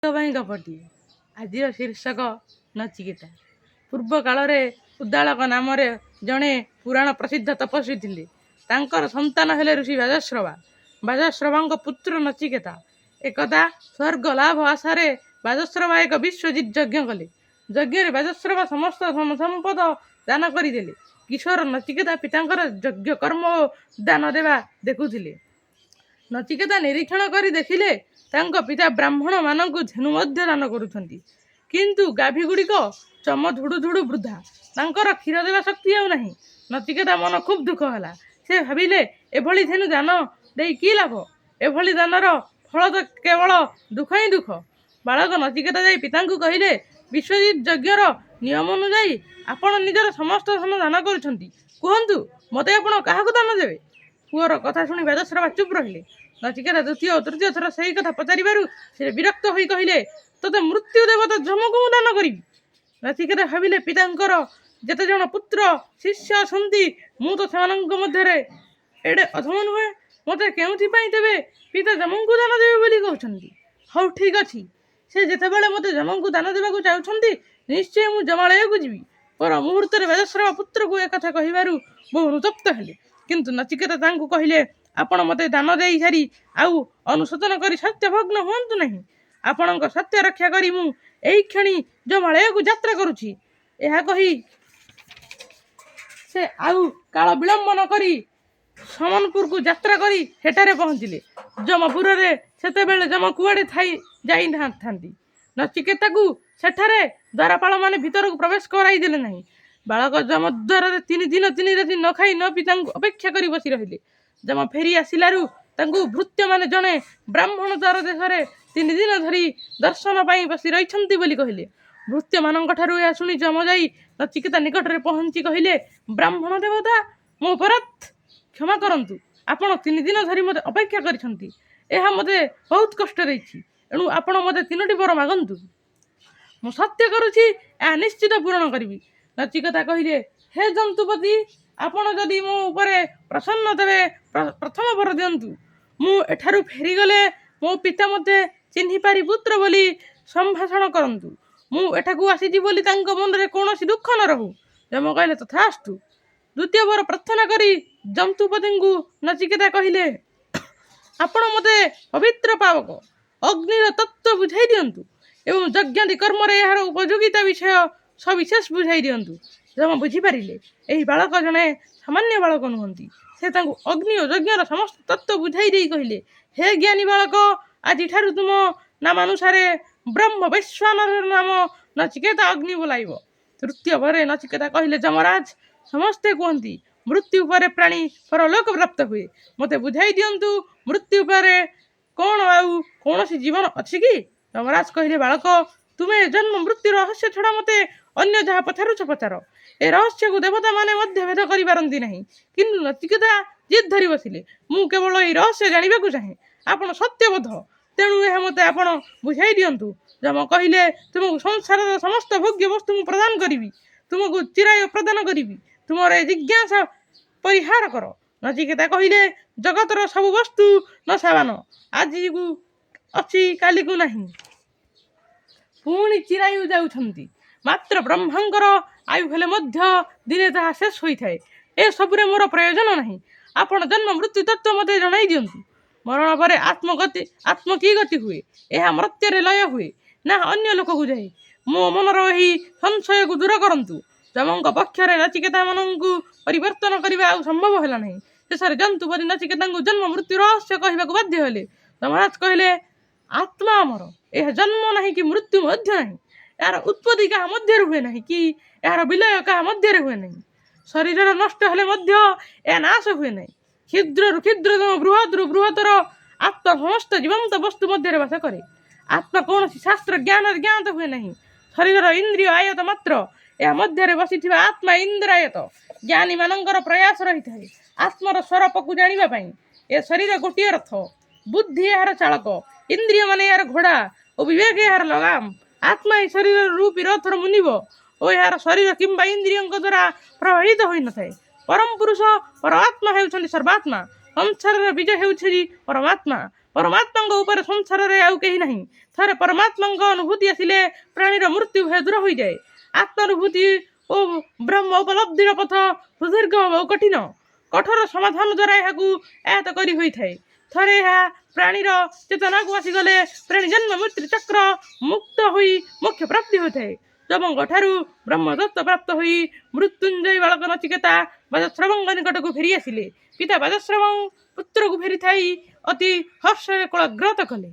ଗପଟିଏ। ଆଜିର ଶୀର୍ଷକ ନଚିକେତା। ପୂର୍ବ କାଳରେ ଉଦାଳକ ନାମରେ ଜଣେ ପୁରାଣ ପ୍ରସିଦ୍ଧ ତପସ୍ୱୀ ଥିଲେ। ତାଙ୍କର ସନ୍ତାନ ହେଲେ ଋଷି ବାଜଶ୍ରବା। ବାଜଶ୍ରବାଙ୍କ ପୁତ୍ର ନଚିକେତା। ଏକଦା ସ୍ୱର୍ଗ ଲାଭ ଆଶାରେ ବାଜଶ୍ରବା ଏକ ବିଶ୍ୱଜିତ୍ ଯଜ୍ଞ କଲେ। ଯଜ୍ଞରେ ବାଜଶ୍ରବା ସମସ୍ତ ସମ୍ପଦ ଦାନ କରିଦେଲେ। କିଶୋର ନଚିକେତା ପିତାଙ୍କର ଯଜ୍ଞ କର୍ମ ଓ ଦାନ ଦେବା ଦେଖୁଥିଲେ। ନଚିକେତା ନିରୀକ୍ଷଣ କରି ଦେଖିଲେ ତାଙ୍କ ପିତା ବ୍ରାହ୍ମଣ ମାନଙ୍କୁ ଧେନୁ ମଧ୍ୟ ଦାନ କରୁଛନ୍ତି, କିନ୍ତୁ ଗାଭୀଗୁଡ଼ିକ ଚମ ଧୁଡ଼ୁ ଧୁଡ଼ୁ ବୃଦ୍ଧା। ତାଙ୍କର କ୍ଷୀର ଦେବା ଶକ୍ତି ଆଉ ନାହିଁ। ନଚିକେତା ମନ ଖୁବ୍ ଦୁଃଖ ହେଲା। ସେ ଭାବିଲେ, ଏଭଳି ଧେନୁ ଦାନ ଦେଇ କି ଲାଭ? ଏଭଳି ଦାନର ଫଳ ତ କେବଳ ଦୁଃଖ ହିଁ ଦୁଃଖ। ବାଳକ ନଚିକେତା ଯାଇ ପିତାଙ୍କୁ କହିଲେ, ବିଶ୍ୱଜିତ୍ ଯଜ୍ଞର ନିୟମ ଅନୁଯାୟୀ ଆପଣ ନିଜର ସମସ୍ତ ଧନ ଦାନ କରୁଛନ୍ତି। କୁହନ୍ତୁ, ମୋତେ ଆପଣ କାହାକୁ ଦାନ ଦେବେ? ପୁଅର କଥା ଶୁଣି ବାଜଶ୍ରବା ଚୁପ୍ ରହିଲେ। ନଚିକେତା ଦ୍ୱିତୀୟ ଓ ତୃତୀୟ ଥର ସେହି କଥା ପଚାରିବାରୁ ସେ ବିରକ୍ତ ହୋଇ କହିଲେ, ତୋତେ ମୃତ୍ୟୁ ଦେବତା ଯମକୁ ମୁଁ ଦାନ କରିବି। ନଚିକେତା ଭାବିଲେ, ପିତାଙ୍କର ଯେତେ ଜଣ ପୁତ୍ର ଶିଷ୍ୟ ଅଛନ୍ତି, ମୁଁ ତ ସେମାନଙ୍କ ମଧ୍ୟରେ ଏଡ଼େ ଅଧମ ନୁହେଁ। ମୋତେ କେଉଁଥିପାଇଁ ତେବେ ପିତା ଯମଙ୍କୁ ଦାନ ଦେବେ ବୋଲି କହୁଛନ୍ତି? ହଉ ଠିକ୍ ଅଛି, ସେ ଯେତେବେଳେ ମୋତେ ଯମଙ୍କୁ ଦାନ ଦେବାକୁ ଚାହୁଁଛନ୍ତି, ନିଶ୍ଚୟ ମୁଁ ଯମାଳୟକୁ ଯିବି। ପର ମୁହୂର୍ତ୍ତରେ ବାଜଶ୍ରବା ପୁତ୍ରକୁ ଏକଥା କହିବାରୁ ବହୁ ଅନୁତପ୍ତ ହେଲେ। କିନ୍ତୁ ନଚିକେତା ତାଙ୍କୁ କହିଲେ, ଆପଣ ମୋତେ ଦାନ ଦେଇ ସାରି ଆଉ ଅନୁଶୋଚନ କରି ସତ୍ୟଭଗ୍ନ ହୁଅନ୍ତୁ ନାହିଁ। ଆପଣଙ୍କ ସତ୍ୟ ରକ୍ଷା କରି ମୁଁ ଏହି କ୍ଷଣି ଯମାଳୟକୁ ଯାତ୍ରା କରୁଛି। ଏହା କହି ସେ ଆଉ କାଳ ବିଳମ୍ବ ନ କରି ସମନପୁରକୁ ଯାତ୍ରା କରି ସେଠାରେ ପହଞ୍ଚିଲେ। ଯମପୁରରେ ସେତେବେଳେ ଯମ କୁଆଡ଼େ ଯାଇଥାନ୍ତି। ନଚିକେତାକୁ ସେଠାରେ ଦ୍ୱାରପାଳମାନେ ଭିତରକୁ ପ୍ରବେଶ କରାଇ ଦେଲେ ନାହିଁ। ବାଳକ ଯମଦ୍ୱାରରେ 3 ଦିନ 3 ରାତି ନ ଖାଇ ନ ପିଇ ତାଙ୍କୁ ଅପେକ୍ଷା କରି ବସି ରହିଲେ। ଯମ ଫେରି ଆସିଲାରୁ ତାଙ୍କୁ ଭୃତ୍ୟମାନେ ଜଣେ ବ୍ରାହ୍ମଣ ଦ୍ୱାର ଦେଶରେ 3 ଦିନ ଧରି ଦର୍ଶନ ପାଇଁ ବସି ରହିଛନ୍ତି ବୋଲି କହିଲେ। ଭୃତ୍ୟମାନଙ୍କଠାରୁ ଏହା ଶୁଣି ଯମ ଯାଇ ନଚିକେତା ନିକଟରେ ପହଞ୍ଚି କହିଲେ, ବ୍ରାହ୍ମଣ ଦେବତା, ମୋ ଅପରାଧ କ୍ଷମା କରନ୍ତୁ। ଆପଣ 3 ଦିନ ଧରି ମୋତେ ଅପେକ୍ଷା କରିଛନ୍ତି। ଏହା ମୋତେ ବହୁତ କଷ୍ଟ ଦେଇଛି। ଏଣୁ ଆପଣ ମୋତେ 3ଟି ବର ମାଗନ୍ତୁ। ମୁଁ ସତ୍ୟ କରୁଛି, ଏହା ନିଶ୍ଚିତ ପୂରଣ କରିବି। ନଚିକେତା କହିଲେ, ହେ ଜନ୍ତୁପତି, ଆପଣ ଯଦି ମୋ ଉପରେ ପ୍ରସନ୍ନ ତେବେ ପ୍ରଥମ ବର ଦିଅନ୍ତୁ। ମୁଁ ଏଠାରୁ ଫେରିଗଲେ ମୋ ପିତା ମୋତେ ଚିହ୍ନିପାରି ପୁତ୍ର ବୋଲି ସମ୍ଭାଷଣ କରନ୍ତୁ। ମୁଁ ଏଠାକୁ ଆସିଛି ବୋଲି ତାଙ୍କ ମନରେ କୌଣସି ଦୁଃଖ ନ ରହୁ। ଯମ କହିଲେ, ତଥାସ୍ତୁ। ଦ୍ୱିତୀୟ ବର ପ୍ରାର୍ଥନା କରି ଜନ୍ତୁପତିଙ୍କୁ ନଚିକେତା କହିଲେ, ଆପଣ ମୋତେ ପବିତ୍ର ପାବକ ଅଗ୍ନିର ତତ୍ତ୍ୱ ବୁଝାଇ ଦିଅନ୍ତୁ ଏବଂ ଯଜ୍ଞାଦି କର୍ମରେ ଏହାର ଉପଯୋଗିତା ବିଷୟ ସବିଶେଷ ବୁଝାଇ ଦିଅନ୍ତୁ। ଯମ ବୁଝିପାରିଲେ ଏହି ବାଳକ ଜଣେ ସାମାନ୍ୟ ବାଳକ ନୁହନ୍ତି। ସେ ତାଙ୍କୁ ଅଗ୍ନି ଓ ଯଜ୍ଞର ସମସ୍ତ ତତ୍ତ୍ୱ ବୁଝାଇ ଦେଇ କହିଲେ, ହେ ଜ୍ଞାନୀ ବାଳକ, ଆଜିଠାରୁ ତୁମ ନାମାନୁସାରେ ବ୍ରହ୍ମ ବୈଶ୍ୱାନର ନାମ ନଚିକେତା ଅଗ୍ନି ବୋଲାଇବ। ତୃତୀୟ ବରରେ ନଚିକେତା କହିଲେ, ଯମରାଜ, ସମସ୍ତେ କୁହନ୍ତି ମୃତ୍ୟୁ ପରେ ପ୍ରାଣୀ ପରଲୋକ ପ୍ରାପ୍ତ ହୁଏ। ମୋତେ ବୁଝାଇ ଦିଅନ୍ତୁ, ମୃତ୍ୟୁ ପରେ କ'ଣ ଆଉ କୌଣସି ଜୀବନ ଅଛି କି? ଯମରାଜ କହିଲେ, ବାଳକ, ତୁମେ ଜନ୍ମ ମୃତ୍ୟୁ ରହସ୍ୟ ଛଡ଼ା ମୋତେ ଅନ୍ୟ ଯାହା ପଚାରୁଛ ପଚାର। ଏ ରହସ୍ୟକୁ ଦେବତାମାନେ ମଧ୍ୟ ଭେଦ କରିପାରନ୍ତି ନାହିଁ। କିନ୍ତୁ ନଚିକେତା ଜିଦ୍ ଧରି ବସିଲେ, ମୁଁ କେବଳ ଏହି ରହସ୍ୟ ଜାଣିବାକୁ ଚାହେଁ। ଆପଣ ସତ୍ୟବୋଧ, ତେଣୁ ଏହା ମୋତେ ଆପଣ ବୁଝାଇ ଦିଅନ୍ତୁ। ଯମ କହିଲେ, ତୁମକୁ ସଂସାରର ସମସ୍ତ ଭୋଗ୍ୟ ବସ୍ତୁ ମୁଁ ପ୍ରଦାନ କରିବି। ତୁମକୁ ଚିରାୟୁ ପ୍ରଦାନ କରିବି। ତୁମର ଏ ଜିଜ୍ଞାସା ପରିହାର କର। ନଚିକେତା କହିଲେ, ଜଗତର ସବୁ ବସ୍ତୁ ନଶାବାନ। ଆଜିକୁ ଅଛି, କାଲିକୁ ନାହିଁ। ପୁଣି ଚିରାୟୁ ଯାଉଛନ୍ତି। ମାତ୍ର ବ୍ରହ୍ମାଙ୍କର ଆୟୁ ହେଲେ ମଧ୍ୟ ଦିନେ ତାହା ଶେଷ ହୋଇଥାଏ। ଏସବୁରେ ମୋର ପ୍ରୟୋଜନ ନାହିଁ। ଆପଣ ଜନ୍ମ ମୃତ୍ୟୁ ତତ୍ତ୍ୱ ମୋତେ ଜଣାଇ ଦିଅନ୍ତୁ। ମରଣ ପରେ ଆତ୍ମ କି ଗତି ହୁଏ? ଏହା ମର୍ତ୍ତ୍ୟରେ ଲୟ ହୁଏ ନା ଅନ୍ୟ ଲୋକକୁ ଯାଏ? ମୋ ମନର ଏହି ସଂଶୟକୁ ଦୂର କରନ୍ତୁ। ଯମଙ୍କ ପକ୍ଷରେ ନଚିକେତାମାନଙ୍କୁ ପରିବର୍ତ୍ତନ କରିବା ଆଉ ସମ୍ଭବ ହେଲା ନାହିଁ। ଶେଷରେ ଜନ୍ତୁପତି ନଚିକେତାଙ୍କୁ ଜନ୍ମ ମୃତ୍ୟୁ ରହସ୍ୟ କହିବାକୁ ବାଧ୍ୟ ହେଲେ। ଯମରାଜ କହିଲେ, ଆତ୍ମା ଅମର। ଏହା ଜନ୍ମ ନାହିଁ କି ମୃତ୍ୟୁ ମଧ୍ୟ ନାହିଁ। ଏହାର ଉତ୍ପତ୍ତି କାହା ମଧ୍ୟରେ ହୁଏ ନାହିଁ କି ଏହାର ବିଲୟ କାହା ମଧ୍ୟରେ ହୁଏ ନାହିଁ। ଶରୀରର ନଷ୍ଟ ହେଲେ ମଧ୍ୟ ଏହା ନାଶ ହୁଏ ନାହିଁ। କ୍ଷୁଦ୍ରରୁ କ୍ଷୁଦ୍ରତମ ବୃହତ୍ରୁ ବୃହତ୍ତର ଆତ୍ମା ସମସ୍ତ ଜୀବନ୍ତ ବସ୍ତୁ ମଧ୍ୟରେ ବାସ କରେ। ଆତ୍ମା କୌଣସି ଶାସ୍ତ୍ର ଜ୍ଞାନରେ ଜ୍ଞାତ ହୁଏ ନାହିଁ। ଶରୀରର ଇନ୍ଦ୍ରିୟ ଆୟତ ମାତ୍ର। ଏହା ମଧ୍ୟରେ ବସିଥିବା ଆତ୍ମା ଇନ୍ଦ୍ରାୟତ। ଜ୍ଞାନୀମାନଙ୍କର ପ୍ରୟାସ ରହିଥାଏ ଆତ୍ମାର ସ୍ୱରୂପକୁ ଜାଣିବା ପାଇଁ। ଏ ଶରୀର ଗୋଟିଏ ରଥ, ବୁଦ୍ଧି ଏହାର ଚାଳକ, ଇନ୍ଦ୍ରିୟମାନେ ଏହାର ଘୋଡ଼ା ଓ ବିବେକ ଏହାର ଲଗାମ। ଆତ୍ମା ଏହି ଶରୀର ରୂପୀ ରଥର ମୁନିବ ଓ ଏହାର ଶରୀର କିମ୍ବା ଇନ୍ଦ୍ରିୟଙ୍କ ଦ୍ୱାରା ପ୍ରଭାବିତ ହୋଇନଥାଏ। ପରମ ପୁରୁଷ ପରମାତ୍ମା ହେଉଛନ୍ତି ସର୍ବାତ୍ମା। ସଂସାରର ବୀଜ ହେଉଛି ପରମାତ୍ମା। ପରମାତ୍ମାଙ୍କ ଉପରେ ସଂସାରରେ ଆଉ କେହି ନାହିଁ। ଥରେ ପରମାତ୍ମାଙ୍କ ଅନୁଭୂତି ଆସିଲେ ପ୍ରାଣୀର ମୃତ୍ୟୁ ଭୟ ଦୂର ହୋଇଯାଏ। ଆତ୍ମାନୁଭୂତି ଓ ବ୍ରହ୍ମ ଉପଲବ୍ଧିର ପଥ ସୁଦୀର୍ଘ ଓ କଠିନ। କଠୋର ସମାଧାନ ଦ୍ୱାରା ଏହାକୁ ଆୟତ୍ତ କରି ହୋଇଥାଏ। ଥରେ ଏହା ପ୍ରାଣୀର ଚେତନାକୁ ଆସିଗଲେ ପ୍ରାଣୀ ଜନ୍ମ ମୃତ୍ୟୁ ଚକ୍ର ମୁକ୍ତ ହୋଇ ମୋକ୍ଷ ପ୍ରାପ୍ତି ହୋଇଥାଏ। ଯମଙ୍କ ଠାରୁ ବ୍ରହ୍ମଦତ୍ତ ପ୍ରାପ୍ତ ହୋଇ ମୃତ୍ୟୁଞ୍ଜୟୀ ବାଳକ ନଚିକେତା ବାଜଶ୍ରବଙ୍କ ନିକଟକୁ ଫେରି ଆସିଲେ। ପିତା ବାଜଶ୍ରବ ପୁତ୍ରକୁ ଫେରିଥାଇ ଅତି ହର୍ଷରେ କୋଳଗ୍ରତ କଲେ।